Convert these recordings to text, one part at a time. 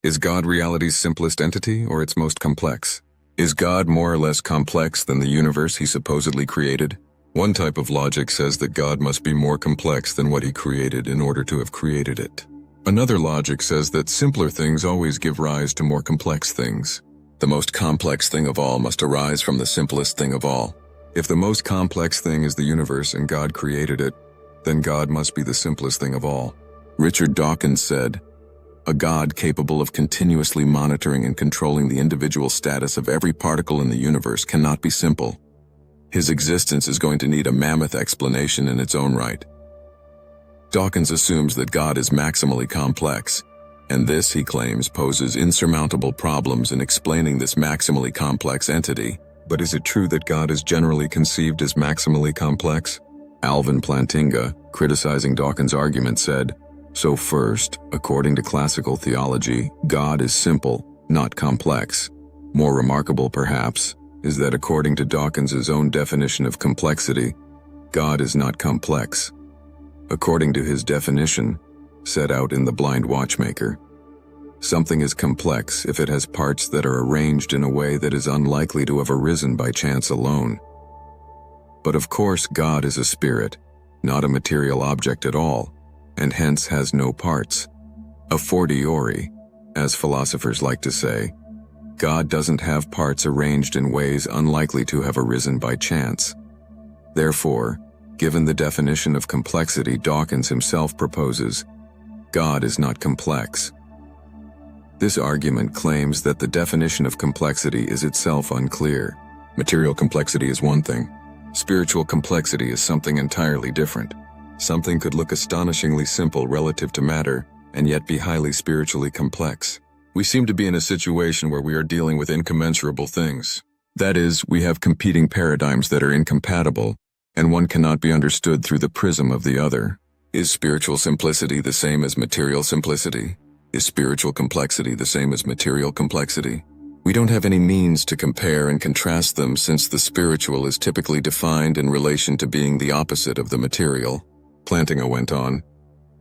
Is God reality's simplest entity or its most complex? Is God more or less complex than the universe he supposedly created? One type of logic says that God must be more complex than what he created in order to have created it. Another logic says that simpler things always give rise to more complex things. The most complex thing of all must arise from the simplest thing of all. If the most complex thing is the universe and God created it, then God must be the simplest thing of all. Richard Dawkins said, "A God capable of continuously monitoring and controlling the individual status of every particle in the universe cannot be simple. His existence is going to need a mammoth explanation in its own right." Dawkins assumes that God is maximally complex, and this, he claims, poses insurmountable problems in explaining this maximally complex entity. But is it true that God is generally conceived as maximally complex? Alvin Plantinga, criticizing Dawkins' argument, said, "So first, according to classical theology, God is simple, not complex. More remarkable, perhaps, is that according to Dawkins' own definition of complexity, God is not complex. According to his definition, set out in The Blind Watchmaker, something is complex if it has parts that are arranged in a way that is unlikely to have arisen by chance alone. But of course, God is a spirit, not a material object at all, and hence has no parts. A fortiori, as philosophers like to say, God doesn't have parts arranged in ways unlikely to have arisen by chance. Therefore, given the definition of complexity Dawkins himself proposes, God is not complex. This argument claims that the definition of complexity is itself unclear. Material complexity is one thing. Spiritual complexity is something entirely different. Something could look astonishingly simple relative to matter, and yet be highly spiritually complex. We seem to be in a situation where we are dealing with incommensurable things. That is, we have competing paradigms that are incompatible, and one cannot be understood through the prism of the other. Is spiritual simplicity the same as material simplicity? Is spiritual complexity the same as material complexity? We don't have any means to compare and contrast them, since the spiritual is typically defined in relation to being the opposite of the material. Plantinga went on,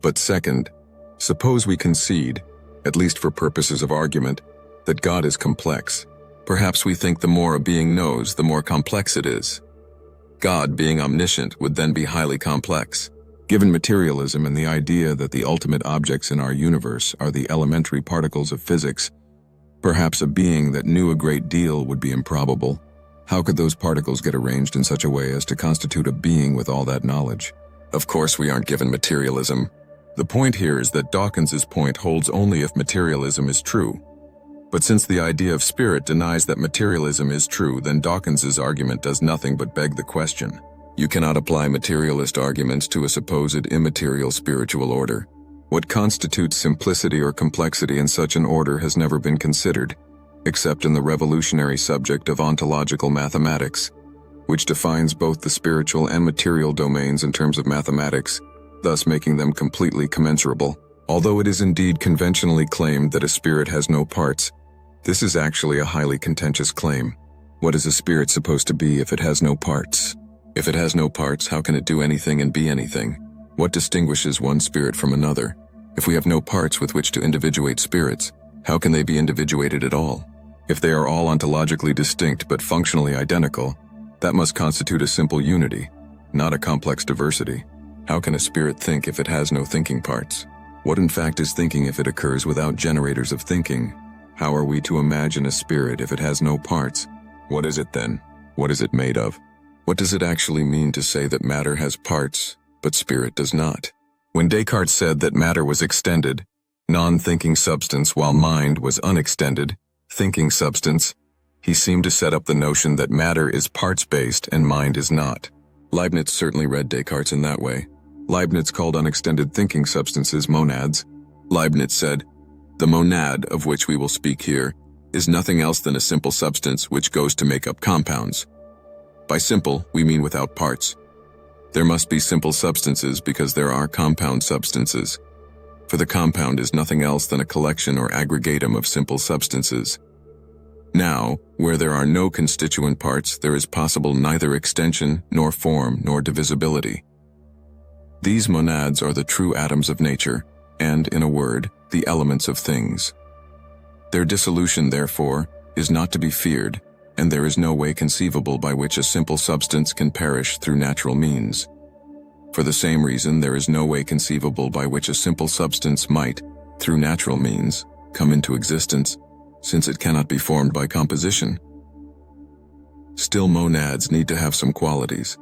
"But second, suppose we concede, at least for purposes of argument, that God is complex. Perhaps we think the more a being knows, the more complex it is. God, being omniscient, would then be highly complex. Given materialism and the idea that the ultimate objects in our universe are the elementary particles of physics, perhaps a being that knew a great deal would be improbable. How could those particles get arranged in such a way as to constitute a being with all that knowledge?" Of course we aren't given materialism. The point here is that Dawkins' point holds only if materialism is true. But since the idea of spirit denies that materialism is true, then Dawkins' argument does nothing but beg the question. You cannot apply materialist arguments to a supposed immaterial spiritual order. What constitutes simplicity or complexity in such an order has never been considered, except in the revolutionary subject of ontological mathematics, which defines both the spiritual and material domains in terms of mathematics, thus making them completely commensurable. Although it is indeed conventionally claimed that a spirit has no parts, this is actually a highly contentious claim. What is a spirit supposed to be if it has no parts? If it has no parts, how can it do anything and be anything? What distinguishes one spirit from another? If we have no parts with which to individuate spirits, how can they be individuated at all? If they are all ontologically distinct but functionally identical, that must constitute a simple unity, not a complex diversity. How can a spirit think if it has no thinking parts? What in fact is thinking if it occurs without generators of thinking? How are we to imagine a spirit if it has no parts? What is it then? What is it made of? What does it actually mean to say that matter has parts, but spirit does not? When Descartes said that matter was extended, non-thinking substance, while mind was unextended, thinking substance, he seemed to set up the notion that matter is parts-based and mind is not. Leibniz certainly read Descartes in that way. Leibniz called unextended thinking substances monads. Leibniz said, "The monad, of which we will speak here, is nothing else than a simple substance which goes to make up compounds. By simple, we mean without parts. There must be simple substances because there are compound substances. For the compound is nothing else than a collection or aggregatum of simple substances. Now, where there are no constituent parts, there is possible neither extension, nor form, nor divisibility. These monads are the true atoms of nature, and, in a word, the elements of things. Their dissolution, therefore, is not to be feared, and there is no way conceivable by which a simple substance can perish through natural means. For the same reason, there is no way conceivable by which a simple substance might, through natural means, come into existence, since it cannot be formed by composition. Still, monads need to have some qualities,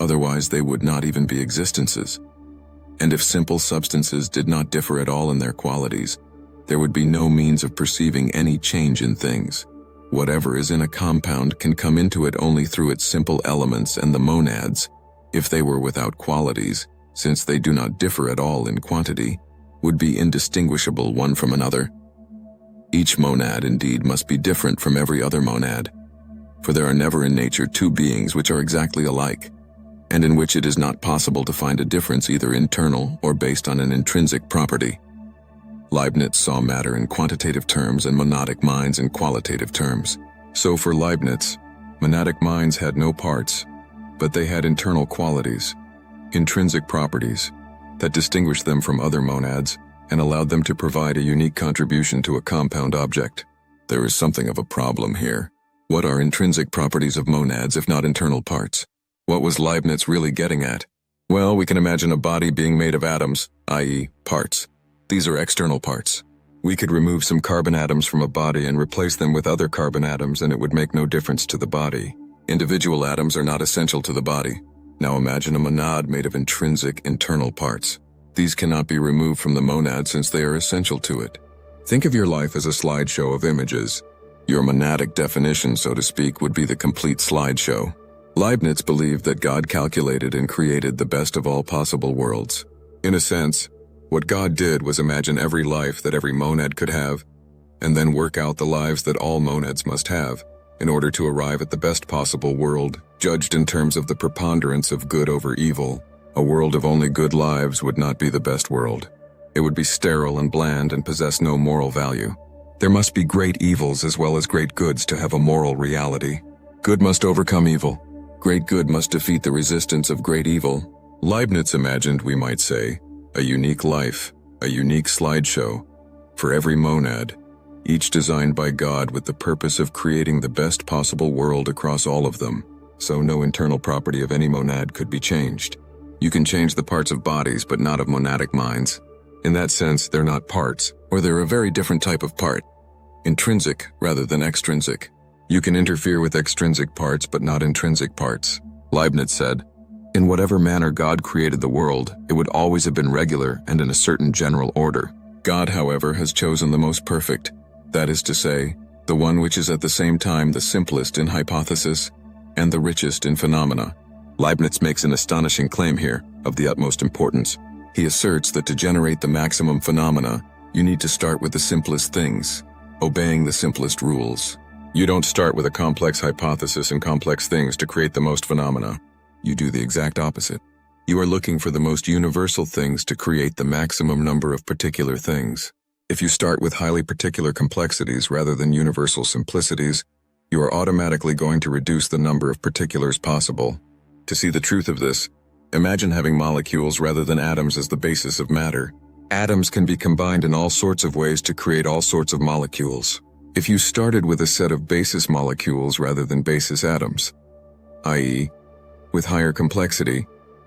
otherwise they would not even be existences. And if simple substances did not differ at all in their qualities, there would be no means of perceiving any change in things. Whatever is in a compound can come into it only through its simple elements, and the monads, if they were without qualities, since they do not differ at all in quantity, would be indistinguishable one from another. Each monad indeed must be different from every other monad, for there are never in nature two beings which are exactly alike, and in which it is not possible to find a difference either internal or based on an intrinsic property. Leibniz saw matter in quantitative terms and monadic minds in qualitative terms. So for Leibniz, monadic minds had no parts, but they had internal qualities, intrinsic properties, that distinguished them from other monads and allowed them to provide a unique contribution to a compound object. There is something of a problem here. What are intrinsic properties of monads if not internal parts? What was Leibniz really getting at? Well, we can imagine a body being made of atoms, i.e., parts. These are external parts. We could remove some carbon atoms from a body and replace them with other carbon atoms, and it would make no difference to the body. Individual atoms are not essential to the body. Now imagine a monad made of intrinsic, internal parts. These cannot be removed from the monad since they are essential to it. Think of your life as a slideshow of images. Your monadic definition, so to speak, would be the complete slideshow. Leibniz believed that God calculated and created the best of all possible worlds. In a sense, what God did was imagine every life that every monad could have, and then work out the lives that all monads must have, in order to arrive at the best possible world, judged in terms of the preponderance of good over evil. A world of only good lives would not be the best world. It would be sterile and bland and possess no moral value. There must be great evils as well as great goods to have a moral reality. Good must overcome evil. Great good must defeat the resistance of great evil. Leibniz imagined, we might say, a unique life, a unique slideshow, for every monad, each designed by God with the purpose of creating the best possible world across all of them, so no internal property of any monad could be changed. You can change the parts of bodies, but not of monadic minds. In that sense, they're not parts, or they're a very different type of part. Intrinsic rather than extrinsic. You can interfere with extrinsic parts, but not intrinsic parts. Leibniz said, in whatever manner God created the world, it would always have been regular and in a certain general order. God, however, has chosen the most perfect, that is to say, the one which is at the same time the simplest in hypothesis and the richest in phenomena. Leibniz makes an astonishing claim here, of the utmost importance. He asserts that to generate the maximum phenomena, you need to start with the simplest things, obeying the simplest rules. You don't start with a complex hypothesis and complex things to create the most phenomena. You do the exact opposite. You are looking for the most universal things to create the maximum number of particular things. If you start with highly particular complexities rather than universal simplicities, you are automatically going to reduce the number of particulars possible. To see the truth of this, imagine having molecules rather than atoms as the basis of matter. Atoms can be combined in all sorts of ways to create all sorts of molecules. If you started with a set of basis molecules rather than basis atoms, i.e., with higher complexity,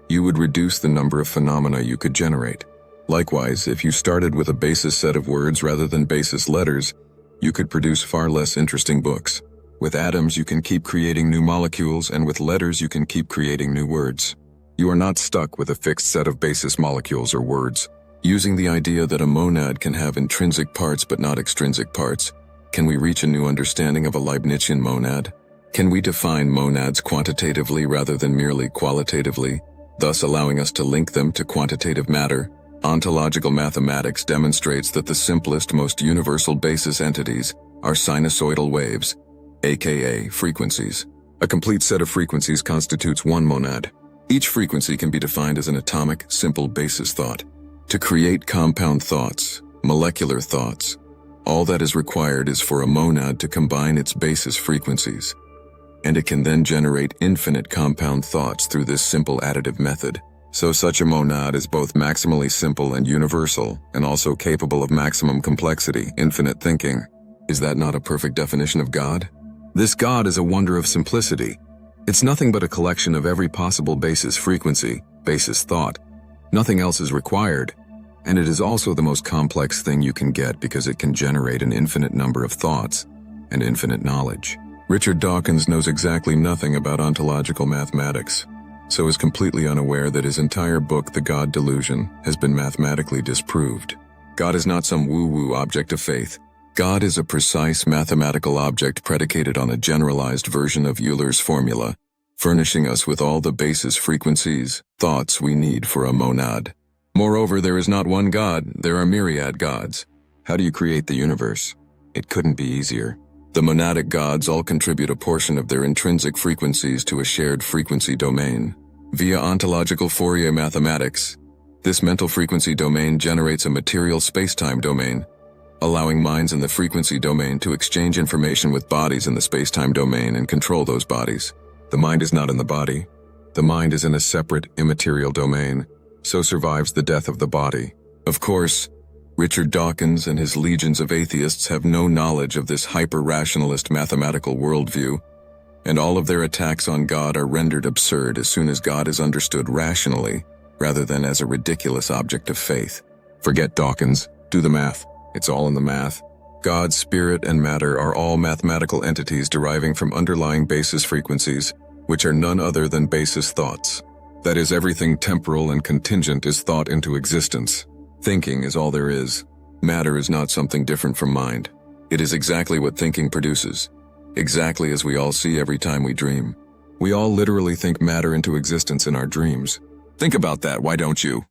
you would reduce the number of phenomena you could generate. Likewise, if you started with a basis set of words rather than basis letters, you could produce far less interesting books. With atoms, you can keep creating new molecules, and with letters, you can keep creating new words. You are not stuck with a fixed set of basis molecules or words. Using the idea that a monad can have intrinsic parts but not extrinsic parts, can we reach a new understanding of a Leibnizian monad? Can we define monads quantitatively rather than merely qualitatively, thus allowing us to link them to quantitative matter? Ontological mathematics demonstrates that the simplest, most universal basis entities are sinusoidal waves, aka frequencies. A complete set of frequencies constitutes one monad. Each frequency can be defined as an atomic, simple basis thought. To create compound thoughts, molecular thoughts, all that is required is for a monad to combine its basis frequencies, and it can then generate infinite compound thoughts through this simple additive method. So such a monad is both maximally simple and universal, and also capable of maximum complexity, infinite thinking. Is that not a perfect definition of God? This God is a wonder of simplicity. It's nothing but a collection of every possible basis frequency, basis thought. Nothing else is required. And it is also the most complex thing you can get because it can generate an infinite number of thoughts and infinite knowledge. Richard Dawkins knows exactly nothing about ontological mathematics, so is completely unaware that his entire book, The God Delusion, has been mathematically disproved. God is not some woo-woo object of faith. God is a precise mathematical object predicated on a generalized version of Euler's formula, furnishing us with all the basis frequencies, thoughts we need for a monad. Moreover, there is not one God, there are myriad gods. How do you create the universe? It couldn't be easier. The monadic gods all contribute a portion of their intrinsic frequencies to a shared frequency domain. Via ontological Fourier mathematics, this mental frequency domain generates a material space-time domain, allowing minds in the frequency domain to exchange information with bodies in the space-time domain and control those bodies. The mind is not in the body. The mind is in a separate, immaterial domain, so survives the death of the body. Of course, Richard Dawkins and his legions of atheists have no knowledge of this hyper-rationalist mathematical worldview, and all of their attacks on God are rendered absurd as soon as God is understood rationally, rather than as a ridiculous object of faith. Forget Dawkins. Do the math. It's all in the math. God, spirit, and matter are all mathematical entities deriving from underlying basis frequencies, which are none other than basis thoughts. That is, everything temporal and contingent is thought into existence. Thinking is all there is. Matter is not something different from mind. It is exactly what thinking produces. Exactly as we all see every time we dream. We all literally think matter into existence in our dreams. Think about that, why don't you?